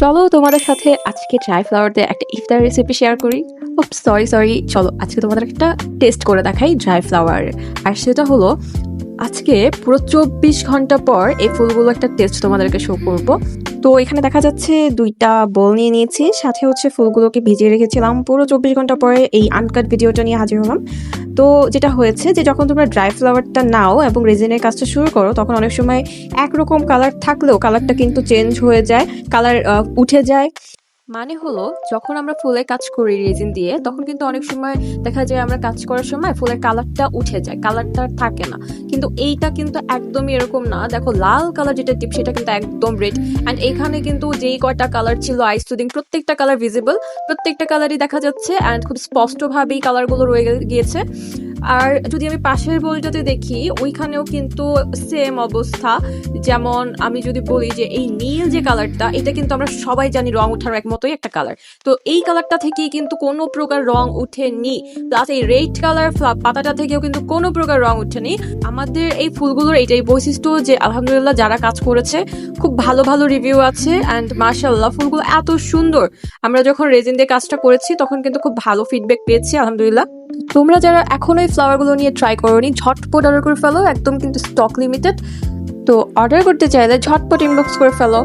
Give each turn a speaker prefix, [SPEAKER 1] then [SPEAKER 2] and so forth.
[SPEAKER 1] চলো তোমাদের সাথে আজকে ড্রাই ফ্লাওয়ার দিয়ে একটা ইফতার রেসিপি শেয়ার করি। সরি, চলো আজকে তোমাদের একটা টেস্ট করে দেখাই ড্রাই ফ্লাওয়ার। আর সেটা হলো আজকে পুরো 24 ঘন্টা পর এই ফুলগুলো একটা টেস্ট তোমাদেরকে শো করব। তো এখানে দেখা যাচ্ছে দুইটা বোল নিয়ে নিয়েছি, সাথে হচ্ছে ফুলগুলোকে ভিজিয়ে রেখেছিলাম। পুরো 24 ঘন্টা পরে এই আনকাট ভিডিওটা নিয়ে হাজির হলাম। তো যেটা হয়েছে যে যখন তোমরা ড্রাই ফ্লাওয়ারটা নাও এবং রেজিনের কাজটা শুরু করো, তখন অনেক সময় একরকম কালার থাকলেও কালারটা কিন্তু চেঞ্জ হয়ে যায়, কালার উঠে যায়। মানে হলো যখন আমরা ফুলের কাজ করি রেজিন দিয়ে, তখন কিন্তু অনেক সময় দেখা যায় আমরা কাজ করার সময় ফুলের কালারটা উঠে যায়, কালারটা থাকে না। কিন্তু এইটা কিন্তু একদমই এরকম না। দেখো লাল কালার যেটা টিপ সেটা কিন্তু একদম রেড। অ্যান্ড এইখানে কিন্তু যেই কয়টা কালার ছিল আইস সুদিং, প্রত্যেকটা কালার ভিজিবল, প্রত্যেকটা কালারই দেখা যাচ্ছে অ্যান্ড খুব স্পষ্টভাবেই কালারগুলো রয়ে গিয়েছে। আর যদি আমি পাশের বইটাতে দেখি, ওইখানেও কিন্তু সেম অবস্থা। যেমন আমি যদি বলি যে এই নীল যে কালারটা, এটা কিন্তু আমরা সবাই জানি রং ওঠার একমতোই একটা কালার। তো এই কালারটা থেকেই কিন্তু কোনো প্রকার রং উঠেনি। প্লাস এই রেড কালার পাতাটা থেকেও কিন্তু কোনো প্রকার রং উঠেনি। আমাদের এই ফুলগুলোর এইটাই বৈশিষ্ট্য যে আলহামদুলিল্লাহ যারা কাজ করেছে খুব ভালো ভালো রিভিউ আছে। অ্যান্ড মাশাআল্লাহ ফুলগুলো এত সুন্দর। আমরা যখন রেজিন দিয়ে কাজটা করেছি তখন কিন্তু খুব ভালো ফিডব্যাক পেয়েছি আলহামদুলিল্লাহ। তোমরা যারা এখনো এই ফ্লাওয়ারগুলো নিয়ে ট্রাই করোনি, ঝটপট অর্ডার করে ফেলো, একদম কিন্তু স্টক লিমিটেড। তো অর্ডার করতে চাইলে ঝটপট ইনবক্স করে ফেলো।